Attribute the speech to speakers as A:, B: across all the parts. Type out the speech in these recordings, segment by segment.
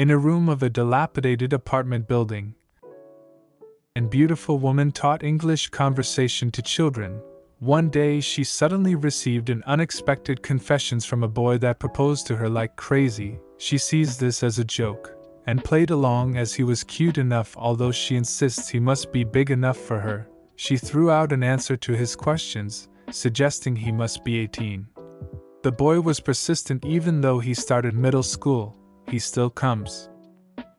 A: In a room of a dilapidated apartment building, a beautiful woman taught English conversation to children. One day she suddenly received an unexpected confession from a boy that proposed to her like crazy. She sees this as a joke, and played along as he was cute enough. Although she insists he must be big enough for her, she threw out an answer to his questions, suggesting he must be 18. The boy was persistent. Even though he started middle school, he still comes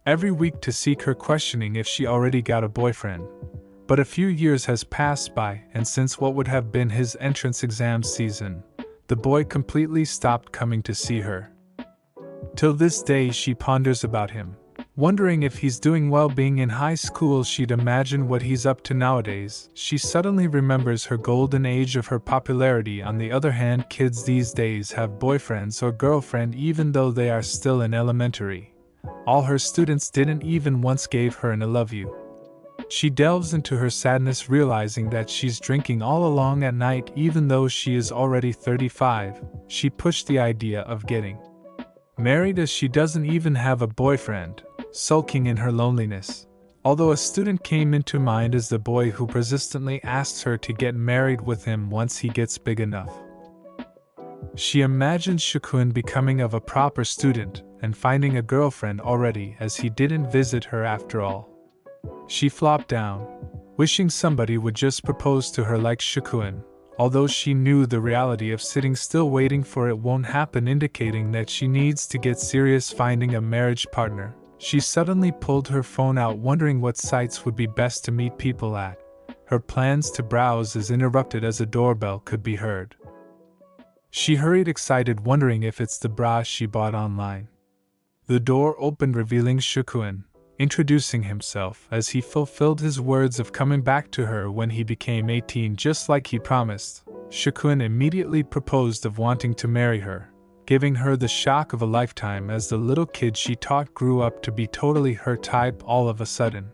A: every week to seek her, questioning if she already got a boyfriend. But a few years has passed by, and since what would have been his entrance exam season, the boy completely stopped coming to see her. Till this day she ponders about him, wondering if he's doing well. Being in high school, she'd imagine what he's up to nowadays. She suddenly remembers her golden age of her popularity. On the other hand, kids these days have boyfriends or girlfriend even though they are still in elementary. All her students didn't even once gave her an I love you. She delves into her sadness, realizing that she's drinking all along at night. Even though she is already 35, she pushed the idea of getting married as she doesn't even have a boyfriend, sulking in her loneliness. Although a student came into mind as the boy who persistently asks her to get married with him once he gets big enough. She imagined Shuyou-kun becoming of a proper student and finding a girlfriend already, as he didn't visit her after all. She flopped down, wishing somebody would just propose to her like Shuyou-kun, although she knew the reality of sitting still waiting for it won't happen, indicating that she needs to get serious finding a marriage partner. She suddenly pulled her phone out, wondering what sites would be best to meet people at. Her plans to browse is interrupted as a doorbell could be heard. She hurried, excited, wondering if it's the bra she bought online. The door opened, revealing Shuyou-kun, introducing himself as he fulfilled his words of coming back to her when he became 18, just like he promised. Shuyou-kun immediately proposed of wanting to marry her, giving her the shock of a lifetime as the little kid she taught grew up to be totally her type all of a sudden.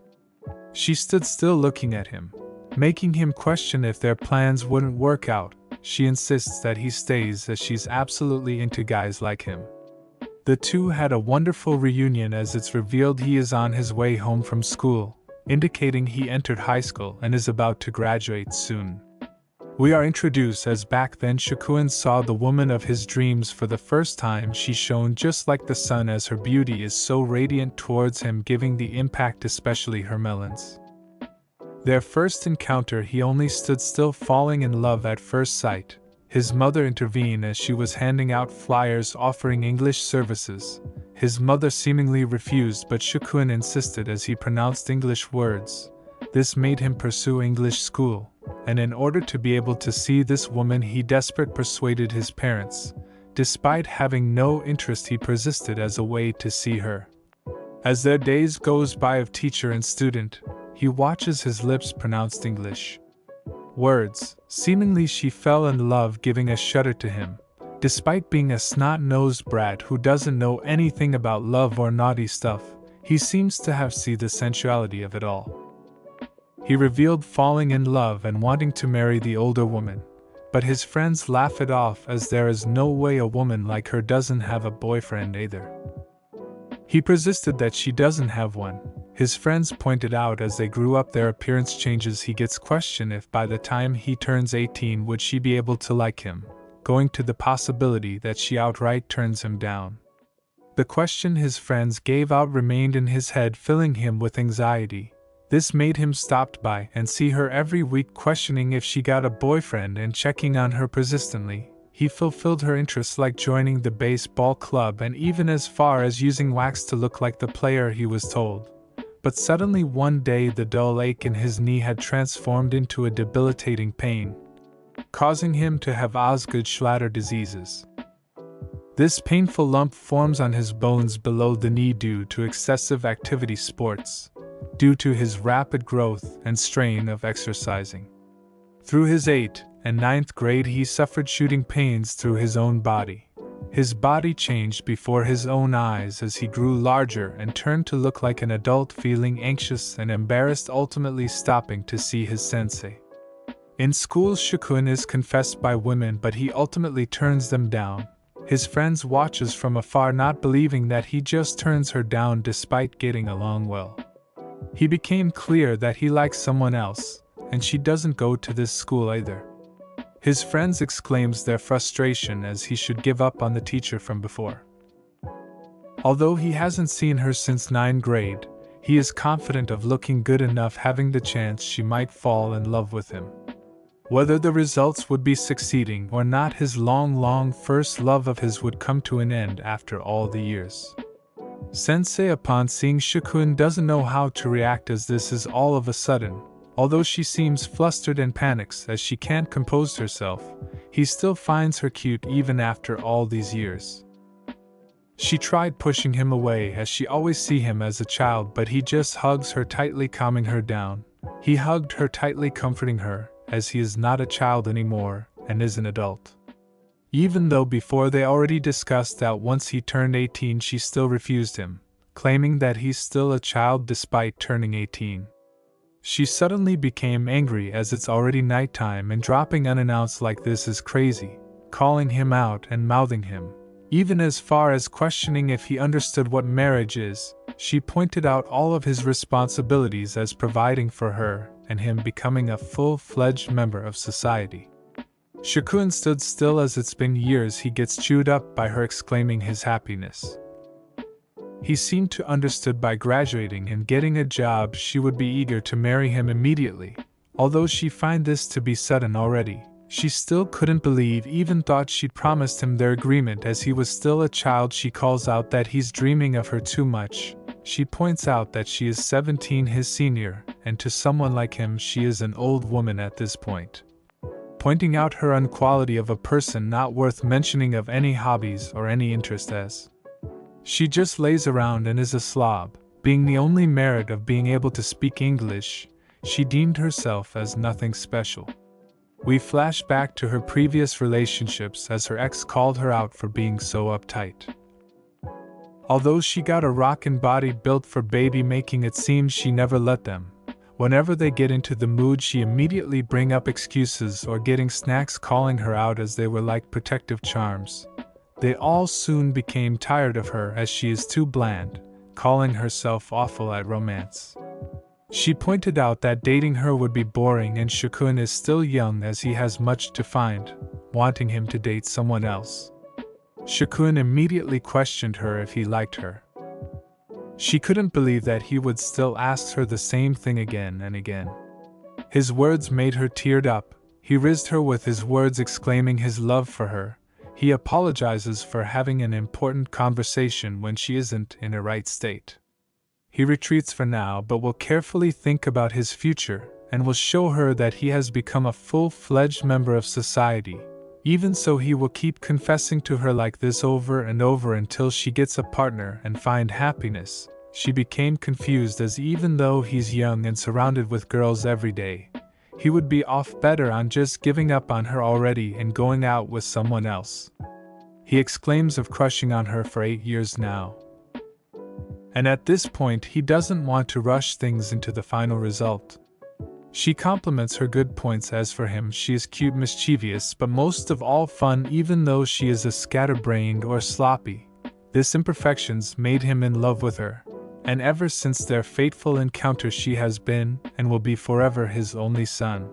A: She stood still looking at him, making him question if their plans wouldn't work out. She insists that he stays as she's absolutely into guys like him. The two had a wonderful reunion as it's revealed he is on his way home from school, indicating he entered high school and is about to graduate soon. We are introduced as back then Shuyou-kun saw the woman of his dreams for the first time. She shone just like the sun as her beauty is so radiant towards him, giving the impact, especially her melons. Their first encounter, he only stood still, falling in love at first sight. His mother intervened as she was handing out flyers offering English services. His mother seemingly refused, but Shuyou-kun insisted as he pronounced English words. This made him pursue English school, and in order to be able to see this woman he desperate persuaded his parents. Despite having no interest, he persisted as a way to see her. As their days goes by of teacher and student, he watches his lips pronounced English words. Seemingly she fell in love, giving a shudder to him. Despite being a snot-nosed brat who doesn't know anything about love or naughty stuff, he seems to have seen the sensuality of it all. He revealed falling in love and wanting to marry the older woman, but his friends laugh it off as there is no way a woman like her doesn't have a boyfriend either. He persisted that she doesn't have one. His friends pointed out as they grew up their appearance changes. He gets questioned if by the time he turns 18 would she be able to like him, going to the possibility that she outright turns him down. The question his friends gave out remained in his head, filling him with anxiety. This made him stop by and see her every week, questioning if she got a boyfriend and checking on her persistently. He fulfilled her interests, like joining the baseball club and even as far as using wax to look like the player he was told. But suddenly one day the dull ache in his knee had transformed into a debilitating pain, causing him to have Osgood-Schlatter diseases. This painful lump forms on his bones below the knee due to excessive activity sports, due to his rapid growth and strain of exercising. Through his 8th and 9th grade he suffered shooting pains through his own body. His body changed before his own eyes as he grew larger and turned to look like an adult, feeling anxious and embarrassed, ultimately stopping to see his sensei. In school, Shuyou-kun is confessed by women, but he ultimately turns them down, His friends watches from afar, not believing that he just turns her down despite getting along well. He became clear that he likes someone else, and she doesn't go to this school either. His friends exclaims their frustration as he should give up on the teacher from before. Although he hasn't seen her since 9th grade, he is confident of looking good enough, having the chance she might fall in love with him. Whether the results would be succeeding or not, his long first love of his would come to an end after all the years. Sensei, upon seeing Shuyou-kun, doesn't know how to react, as this is all of a sudden. Although she seems flustered and panics as she can't compose herself, he still finds her cute even after all these years. She tried pushing him away as she always see him as a child, but he just hugs her tightly, calming her down. He hugged her tightly, comforting her, as he is not a child anymore and is an adult. Even though before they already discussed that once he turned 18 she still refused him, claiming that he's still a child despite turning 18. She suddenly became angry as it's already nighttime, and dropping unannounced like this is crazy, calling him out and mouthing him. Even as far as questioning if he understood what marriage is, she pointed out all of his responsibilities as providing for her and him becoming a full-fledged member of society. Shuyou-kun stood still as it's been years. He gets chewed up by her exclaiming his happiness. He seemed to understood by graduating and getting a job she would be eager to marry him immediately. Although she find this to be sudden already, she still couldn't believe, even thought she'd promised him their agreement as he was still a child. She calls out that he's dreaming of her too much. She points out that she is 17, his senior, and to someone like him she is an old woman at this point. Pointing out her unquality of a person not worth mentioning of any hobbies or any interest, as she just lays around and is a slob. Being the only merit of being able to speak English, she deemed herself as nothing special. We flash back to her previous relationships as her ex called her out for being so uptight. Although she got a rockin' body built for baby making, it seems she never let them. Whenever they get into the mood she immediately bring up excuses or getting snacks, calling her out as they were like protective charms. They all soon became tired of her as she is too bland, calling herself awful at romance. She pointed out that dating her would be boring and Shuyou-kun is still young as he has much to find, wanting him to date someone else. Shuyou-kun immediately questioned her if he liked her. She couldn't believe that he would still ask her the same thing again and again. His words made her teared up. He rizzed her with his words, exclaiming his love for her. He apologizes for having an important conversation when she isn't in a right state. He retreats for now, but will carefully think about his future and will show her that he has become a full-fledged member of society. Even so, he will keep confessing to her like this over and over until she gets a partner and find happiness. She became confused as even though he's young and surrounded with girls every day, he would be off better on just giving up on her already and going out with someone else. He exclaims of crushing on her for 8 years now. And at this point he doesn't want to rush things into the final result. She compliments her good points as for him she is cute, mischievous, but most of all fun, even though she is a scatterbrained or sloppy. This imperfections made him in love with her, and ever since their fateful encounter she has been and will be forever his only son.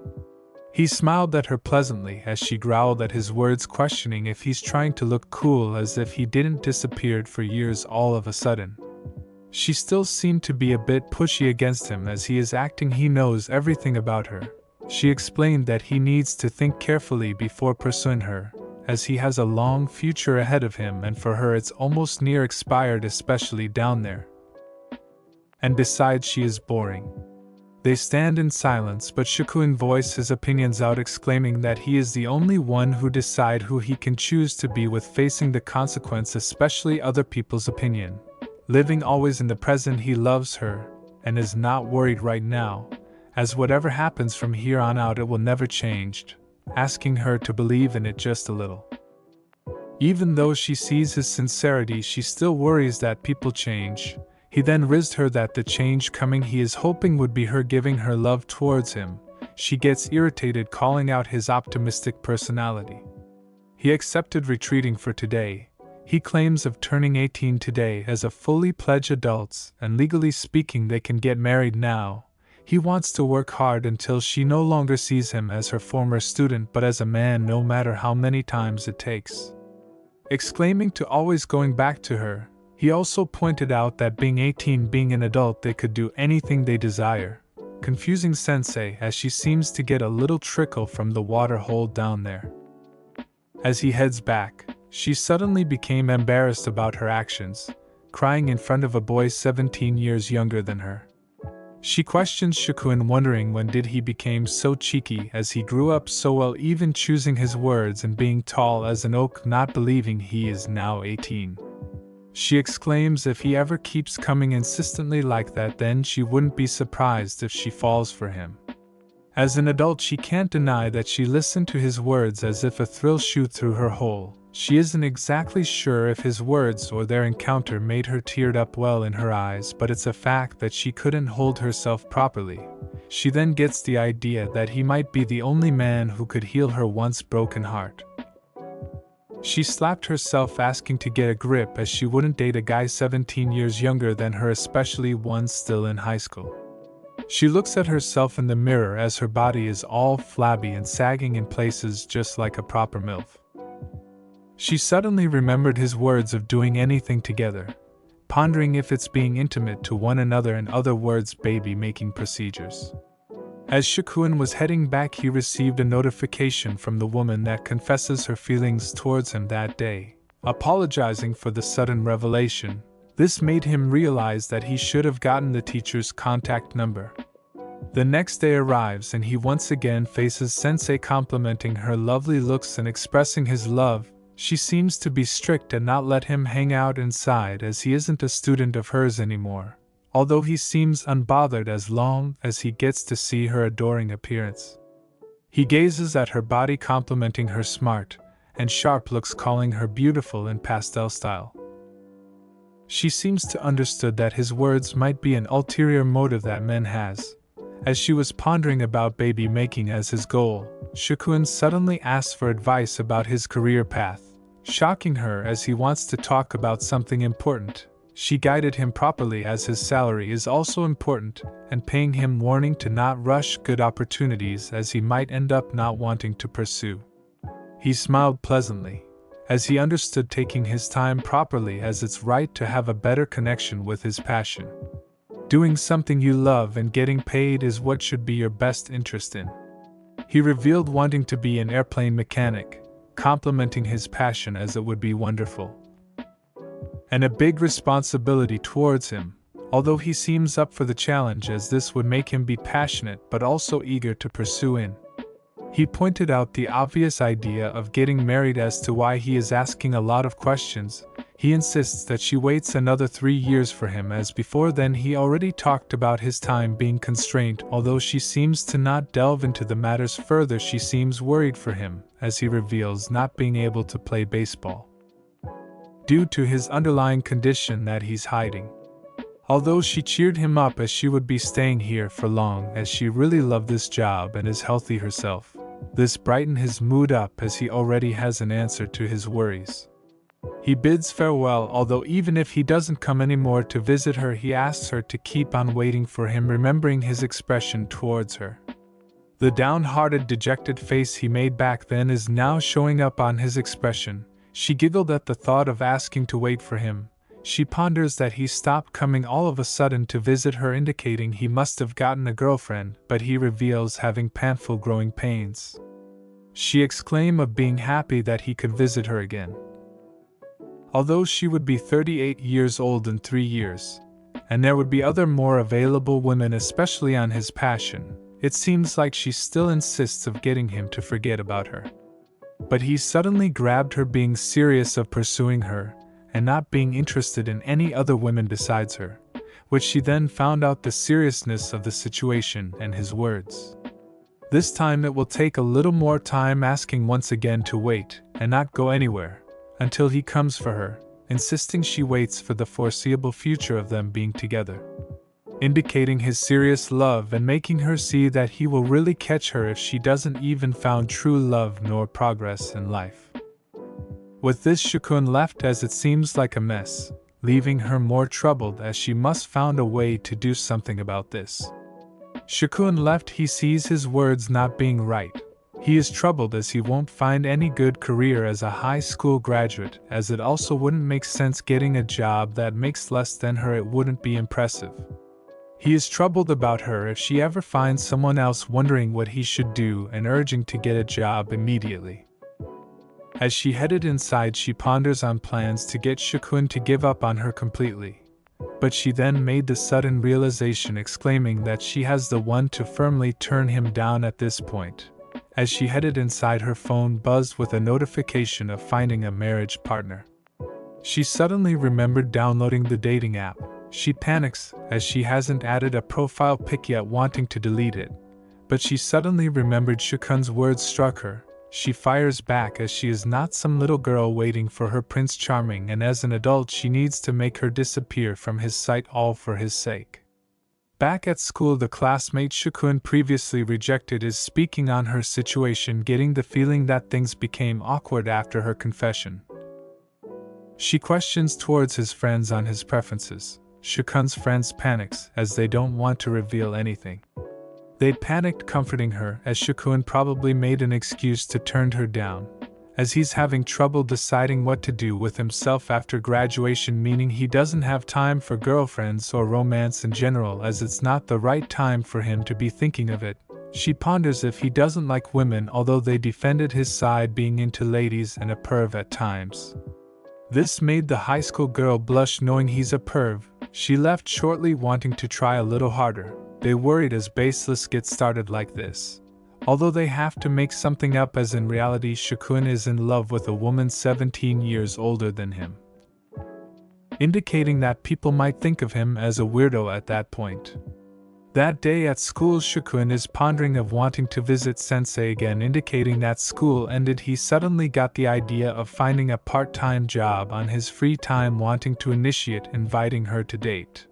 A: He smiled at her pleasantly as she growled at his words, questioning if he's trying to look cool, as if he didn't disappeared for years all of a sudden. She still seemed to be a bit pushy against him as he is acting he knows everything about her. She explained that he needs to think carefully before pursuing her, as he has a long future ahead of him and for her it's almost near expired, especially down there. And besides, she is boring. They stand in silence, but Shuyou-kun voices his opinions out, exclaiming that he is the only one who decide who he can choose to be with, facing the consequence, especially other people's opinion. Living always in the present, he loves her, and is not worried right now, as whatever happens from here on out it will never change, asking her to believe in it just a little. Even though she sees his sincerity, she still worries that people change. He then rizzed her that the change coming he is hoping would be her giving her love towards him. She gets irritated, calling out his optimistic personality. He accepted retreating for today. He claims of turning 18 today as a fully pledged adults, and legally speaking they can get married now. He wants to work hard until she no longer sees him as her former student but as a man, no matter how many times it takes. Exclaiming to always going back to her, he also pointed out that being 18, being an adult, they could do anything they desire, confusing Sensei as she seems to get a little trickle from the water hole down there. As he heads back, she suddenly became embarrassed about her actions, crying in front of a boy 17 years younger than her. She questions Shuyou-kun, wondering when did he become so cheeky as he grew up so well, even choosing his words and being tall as an oak, not believing he is now 18. She exclaims if he ever keeps coming insistently like that, then she wouldn't be surprised if she falls for him. As an adult, she can't deny that she listened to his words as if a thrill shoot through her whole. She isn't exactly sure if his words or their encounter made her teared up well in her eyes, but it's a fact that she couldn't hold herself properly. She then gets the idea that he might be the only man who could heal her once broken heart. She slapped herself, asking to get a grip, as she wouldn't date a guy 17 years younger than her, especially one still in high school. She looks at herself in the mirror as her body is all flabby and sagging in places, just like a proper MILF. She suddenly remembered his words of doing anything together, pondering if it's being intimate to one another, in other words, baby-making procedures. As Shuyou-kun was heading back, he received a notification from the woman that confesses her feelings towards him that day, apologizing for the sudden revelation. This made him realize that he should have gotten the teacher's contact number. The next day arrives and he once again faces Sensei, complimenting her lovely looks and expressing his love. She seems to be strict and not let him hang out inside, as he isn't a student of hers anymore, although he seems unbothered as long as he gets to see her adoring appearance. He gazes at her body, complimenting her smart and sharp looks, calling her beautiful in pastel style. She seems to understood that his words might be an ulterior motive that men has. As she was pondering about baby making as his goal, Shuyou-kun suddenly asks for advice about his career path, shocking her as he wants to talk about something important. She guided him properly, as his salary is also important, and paying him, warning to not rush good opportunities as he might end up not wanting to pursue. He smiled pleasantly, as he understood taking his time properly, as it's right to have a better connection with his passion. Doing something you love and getting paid is what should be your best interest in. He revealed wanting to be an airplane mechanic, complimenting his passion as it would be wonderful. And a big responsibility towards him, although he seems up for the challenge, as this would make him be passionate but also eager to pursue in. He pointed out the obvious idea of getting married as to why he is asking a lot of questions. He insists that she waits another 3 years for him, as before then he already talked about his time being constrained. Although she seems to not delve into the matters further, she seems worried for him, as he reveals not being able to play baseball due to his underlying condition that he's hiding. Although she cheered him up as she would be staying here for long, as she really loved this job and is healthy herself. This brightened his mood up, as he already has an answer to his worries. He bids farewell, although even if he doesn't come anymore to visit her, he asks her to keep on waiting for him, remembering his expression towards her. The downhearted, dejected face he made back then is now showing up on his expression. She giggled at the thought of asking to wait for him. She ponders that he stopped coming all of a sudden to visit her, indicating he must have gotten a girlfriend, but he reveals having painful growing pains. She exclaims of being happy that he could visit her again. Although she would be 38 years old in 3 years, and there would be other more available women, especially on his passion, it seems like she still insists of getting him to forget about her. But he suddenly grabbed her, being serious of pursuing her, and not being interested in any other women besides her, which she then found out the seriousness of the situation and his words. This time it will take a little more time, asking once again to wait and not go anywhere until he comes for her, insisting she waits for the foreseeable future of them being together, indicating his serious love and making her see that he will really catch her if she doesn't even found true love nor progress in life. With this, Shuyou-kun left as it seems like a mess, leaving her more troubled as she must found a way to do something about this. Shuyou-kun left. He sees his words not being right. He is troubled as he won't find any good career as a high school graduate, as it also wouldn't make sense getting a job that makes less than her. It wouldn't be impressive. He is troubled about her if she ever finds someone else, wondering what he should do and urging to get a job immediately. As she headed inside, she ponders on plans to get Shuyou-kun to give up on her completely. But she then made the sudden realization, exclaiming that she has the one to firmly turn him down at this point. As she headed inside, her phone buzzed with a notification of finding a marriage partner. She suddenly remembered downloading the dating app. She panics as she hasn't added a profile pic yet, wanting to delete it. But she suddenly remembered Shuyou-kun's words struck her. She fires back as she is not some little girl waiting for her Prince Charming, and as an adult she needs to make her disappear from his sight, all for his sake. Back at school, the classmate Shuyou-kun previously rejected is speaking on her situation, getting the feeling that things became awkward after her confession. She questions towards his friends on his preferences. Shuyou-kun's friends panics as they don't want to reveal anything. They panicked, comforting her as Shuyou-kun probably made an excuse to turn her down, as he's having trouble deciding what to do with himself after graduation, meaning he doesn't have time for girlfriends or romance in general, as it's not the right time for him to be thinking of it. She ponders if he doesn't like women, although they defended his side, being into ladies and a perv at times. This made the high school girl blush, knowing he's a perv. She left shortly, wanting to try a little harder. They worried as baseless get started like this. Although they have to make something up, as in reality Shuyou-kun is in love with a woman 17 years older than him, indicating that people might think of him as a weirdo at that point. That day at school, Shuyou-kun is pondering of wanting to visit sensei again, indicating that school ended. He suddenly got the idea of finding a part-time job on his free time, wanting to initiate inviting her to date.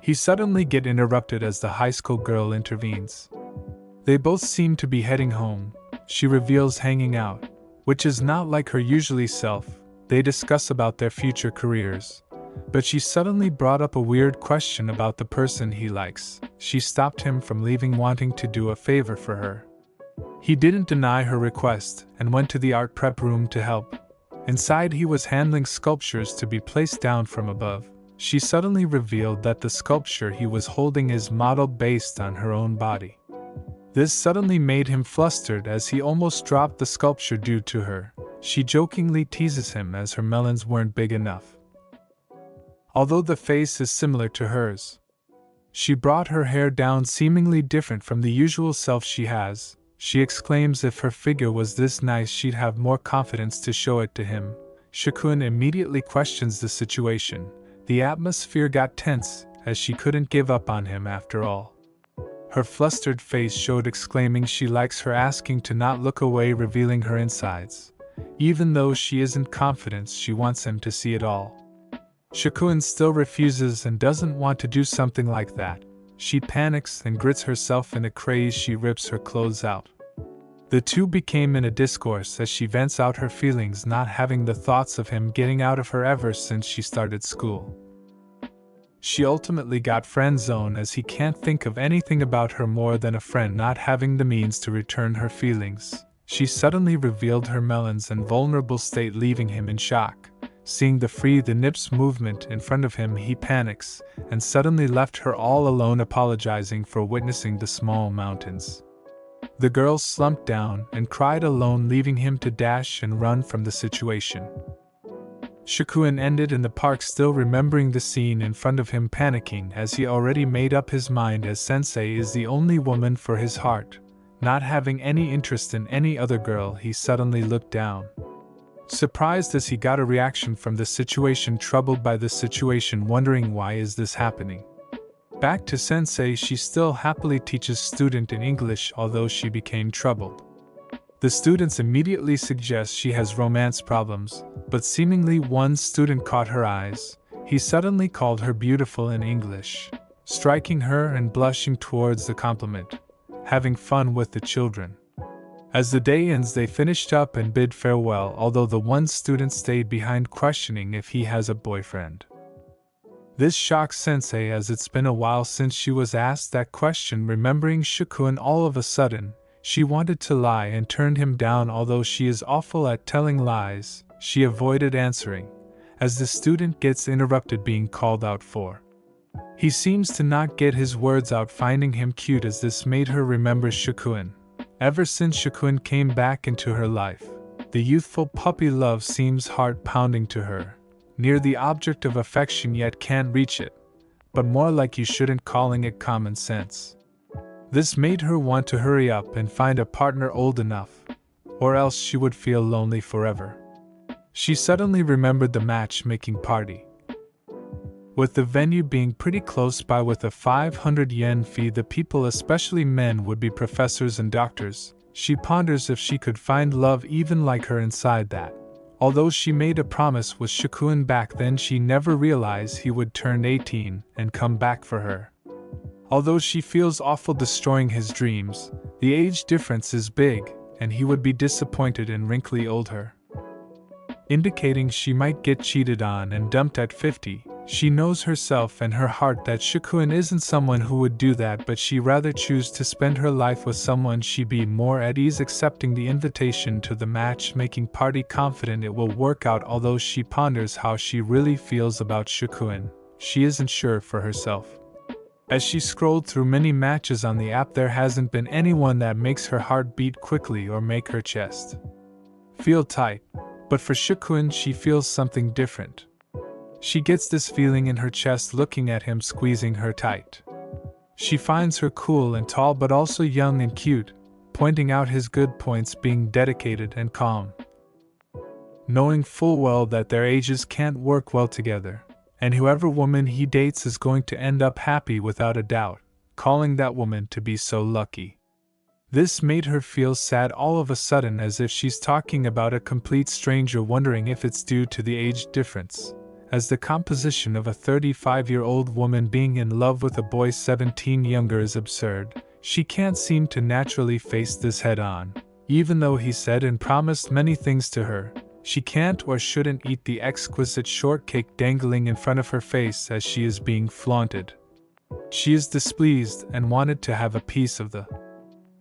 A: He suddenly get interrupted as the high school girl intervenes. They both seem to be heading home. She reveals hanging out, which is not like her usually self. They discuss about their future careers. But she suddenly brought up a weird question about the person he likes. She stopped him from leaving, wanting to do a favor for her. He didn't deny her request and went to the art prep room to help. Inside, he was handling sculptures to be placed down from above. She suddenly revealed that the sculpture he was holding is modeled based on her own body. This suddenly made him flustered as he almost dropped the sculpture due to her. She jokingly teases him as her melons weren't big enough, although the face is similar to hers. She brought her hair down, seemingly different from the usual self she has. She exclaims if her figure was this nice she'd have more confidence to show it to him. Shuyou-kun immediately questions the situation. The atmosphere got tense as she couldn't give up on him after all. Her flustered face showed, exclaiming she likes her, asking to not look away, revealing her insides. Even though she isn't confident, she wants him to see it all. Shuyou-kun still refuses and doesn't want to do something like that. She panics and grits herself in a craze. She rips her clothes out. The two became in a discourse as she vents out her feelings, not having the thoughts of him getting out of her ever since she started school. She ultimately got friend-zoned as he can't think of anything about her more than a friend, not having the means to return her feelings. She suddenly revealed her melons and vulnerable state, leaving him in shock. Seeing the free the nips movement in front of him, he panics and suddenly left her all alone, apologizing for witnessing the small mountains. The girl slumped down and cried alone, leaving him to dash and run from the situation. Shuyou-kun ended in the park, still remembering the scene in front of him, panicking as he already made up his mind, as sensei is the only woman for his heart. Not having any interest in any other girl, he suddenly looked down, surprised as he got a reaction from the situation, troubled by the situation, wondering why is this happening. Back to sensei, she still happily teaches student in English, although she became troubled. The students immediately suggest she has romance problems, but seemingly one student caught her eyes. He suddenly called her beautiful in English, striking her and blushing towards the compliment, having fun with the children. As the day ends, they finished up and bid farewell, although the one student stayed behind questioning if he has a boyfriend. This shocks Sensei, as it's been a while since she was asked that question. Remembering Shuyou-kun, all of a sudden, she wanted to lie and turned him down. Although she is awful at telling lies, she avoided answering, as the student gets interrupted being called out for. He seems to not get his words out, finding him cute, as this made her remember Shuyou-kun. Ever since Shuyou-kun came back into her life, the youthful puppy love seems heart-pounding to her, near the object of affection yet can't reach it, but more like you shouldn't, calling it common sense. This made her want to hurry up and find a partner old enough, or else she would feel lonely forever. She suddenly remembered the matchmaking party. With the venue being pretty close by with a 500 yen fee, the people, especially men, would be professors and doctors. She ponders if she could find love even like her inside that. Although she made a promise with Shuyou-kun back then, she never realized he would turn 18 and come back for her. Although she feels awful destroying his dreams, the age difference is big, and he would be disappointed in wrinkly old her. Indicating she might get cheated on and dumped at 50, she knows herself and her heart that Shuyou-kun isn't someone who would do that, but she rather choose to spend her life with someone she'd be more at ease accepting the invitation to the matchmaking party, confident it will work out. Although she ponders how she really feels about Shuyou-kun, she isn't sure for herself. As she scrolled through many matches on the app, there hasn't been anyone that makes her heart beat quickly or make her chest feel tight, but for Shuyou-kun she feels something different. She gets this feeling in her chest looking at him squeezing her tight. She finds her cool and tall, but also young and cute, pointing out his good points, being dedicated and calm. Knowing full well that their ages can't work well together, and whoever woman he dates is going to end up happy without a doubt, calling that woman to be so lucky. This made her feel sad all of a sudden, as if she's talking about a complete stranger, wondering if it's due to the age difference, as the composition of a 35-year-old woman being in love with a boy 17 younger is absurd. She can't seem to naturally face this head on. Even though he said and promised many things to her, she can't or shouldn't eat the exquisite shortcake dangling in front of her face as she is being flaunted. She is displeased and wanted to have a piece of the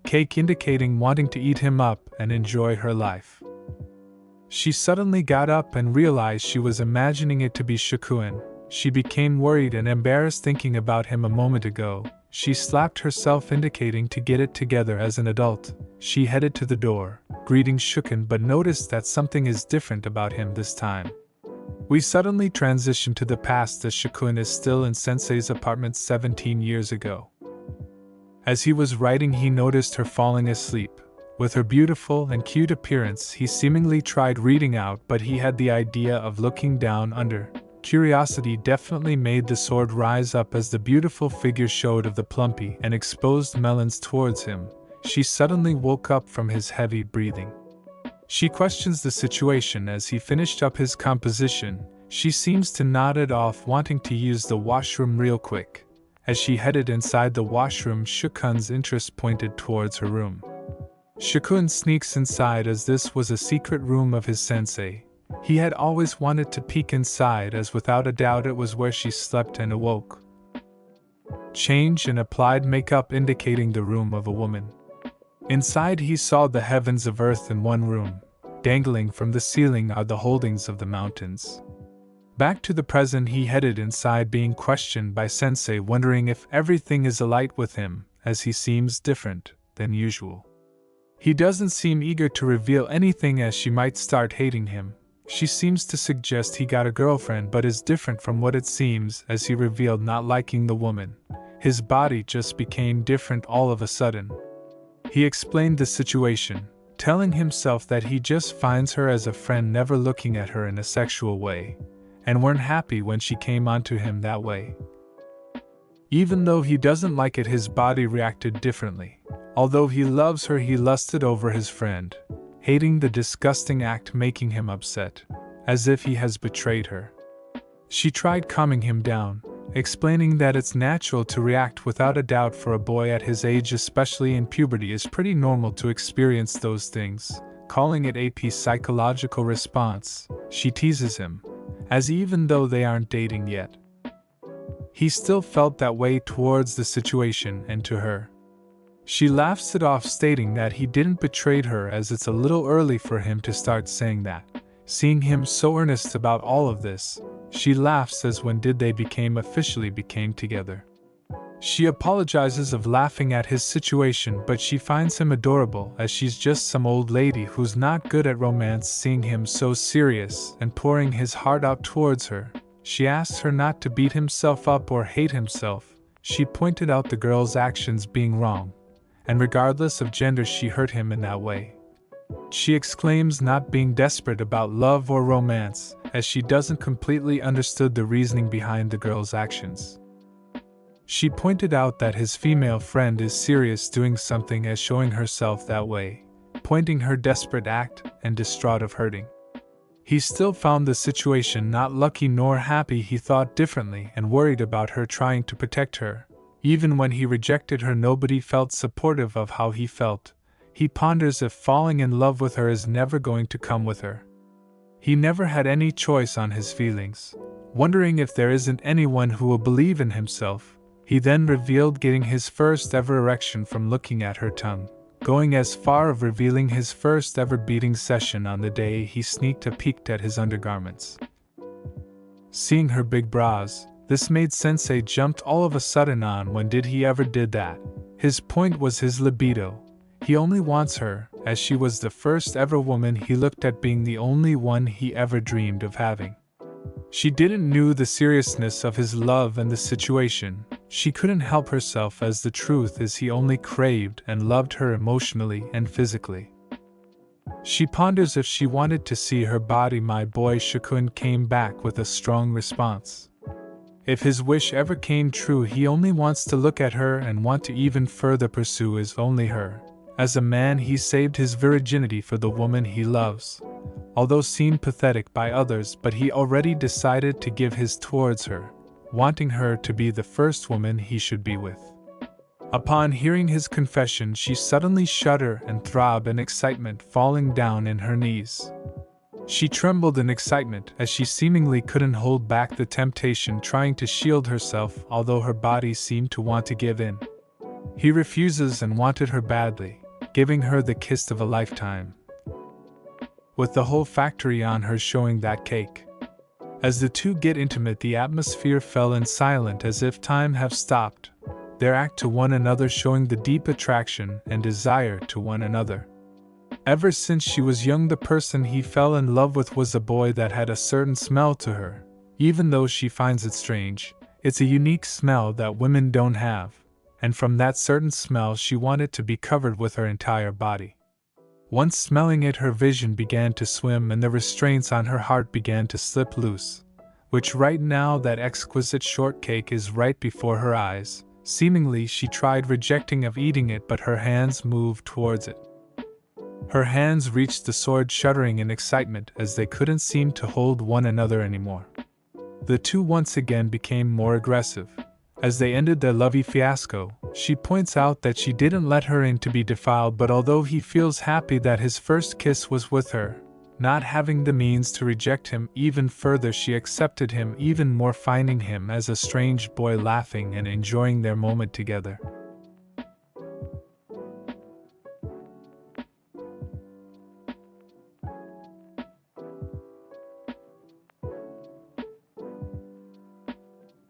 A: cake, indicating wanting to eat him up and enjoy her life. She suddenly got up and realized she was imagining it to be Shuyou-kun. She became worried and embarrassed thinking about him a moment ago. She slapped herself, indicating to get it together. As an adult, she headed to the door, greeting Shuyou-kun, but noticed that something is different about him this time. We suddenly transition to the past, as Shuyou-kun is still in Sensei's apartment 17 years ago. As he was writing, he noticed her falling asleep. With her beautiful and cute appearance, he seemingly tried reading out, but he had the idea of looking down under. Curiosity definitely made the sword rise up as the beautiful figure showed of the plumpy and exposed melons towards him. She suddenly woke up from his heavy breathing. She questions the situation as he finished up his composition. She seems to nod it off, wanting to use the washroom real quick. As she headed inside the washroom, Shuyou-kun's interest pointed towards her room. Shuyou-kun sneaks inside, as this was a secret room of his sensei. He had always wanted to peek inside, as without a doubt it was where she slept and awoke. Change and applied makeup, indicating the room of a woman. Inside he saw the heavens of earth in one room. Dangling from the ceiling are the holdings of the mountains. Back to the present he headed inside, being questioned by Sensei, wondering if everything is alight with him, as he seems different than usual. He doesn't seem eager to reveal anything, as she might start hating him. She seems to suggest he got a girlfriend, but is different from what it seems, as he revealed not liking the woman. His body just became different all of a sudden. He explained the situation, telling himself that he just finds her as a friend, never looking at her in a sexual way, and weren't happy when she came onto him that way. Even though he doesn't like it, his body reacted differently. Although he loves her, he lusted over his friend, hating the disgusting act, making him upset, as if he has betrayed her. She tried calming him down, explaining that it's natural to react without a doubt for a boy at his age, especially in puberty, is pretty normal to experience those things, calling it a psychological response. She teases him, as even though they aren't dating yet, he still felt that way towards the situation and to her. She laughs it off, stating that he didn't betray her, as it's a little early for him to start saying that. Seeing him so earnest about all of this, she laughs as when did they officially became together. She apologizes of laughing at his situation, but she finds him adorable, as she's just some old lady who's not good at romance. Seeing him so serious and pouring his heart out towards her, she asks her not to beat himself up or hate himself. She pointed out the girl's actions being wrong, and regardless of gender she hurt him in that way. She exclaims not being desperate about love or romance, as she doesn't completely understood the reasoning behind the girl's actions. She pointed out that his female friend is serious doing something as showing herself that way, pointing her desperate act and distraught of hurting. He still found the situation not lucky nor happy. He thought differently and worried about her, trying to protect her. Even when he rejected her, nobody felt supportive of how he felt. He ponders if falling in love with her is never going to come with her. He never had any choice on his feelings, wondering if there isn't anyone who will believe in himself. He then revealed getting his first ever erection from looking at her tongue, going as far of revealing his first ever beating session on the day he sneaked a peek at his undergarments. Seeing her big bras, this made Sensei jumped all of a sudden on when did he ever did that. His point was his libido. He only wants her, as she was the first ever woman he looked at, being the only one he ever dreamed of having. She didn't knew the seriousness of his love and the situation. She couldn't help herself, as the truth is he only craved and loved her emotionally and physically. She ponders if she wanted to see her body. My boy Shuyou-kun came back with a strong response. If his wish ever came true, he only wants to look at her and want to even further pursue is only her. As a man, he saved his virginity for the woman he loves, although seen pathetic by others, but he already decided to give his towards her, wanting her to be the first woman he should be with. Upon hearing his confession, she suddenly shuddered and throbbed in excitement, falling down in her knees. She trembled in excitement as she seemingly couldn't hold back the temptation, trying to shield herself, although her body seemed to want to give in. He refuses and wanted her badly, giving her the kiss of a lifetime, with the whole factory on her showing that cake. As the two get intimate, the atmosphere fell in silent as if time have stopped, their act to one another showing the deep attraction and desire to one another. Ever since she was young, the person he fell in love with was a boy that had a certain smell to her. Even though she finds it strange, it's a unique smell that women don't have, and from that certain smell she wanted to be covered with her entire body. Once smelling it, her vision began to swim and the restraints on her heart began to slip loose, which right now that exquisite shortcake is right before her eyes. Seemingly she tried rejecting of eating it, but her hands moved towards it. Her hands reached the sword, shuddering in excitement as they couldn't seem to hold one another anymore. The two once again became more aggressive. As they ended their lovey fiasco, she points out that she didn't let her in to be defiled, but although he feels happy that his first kiss was with her, not having the means to reject him even further, she accepted him even more, finding him as a strange boy, laughing and enjoying their moment together.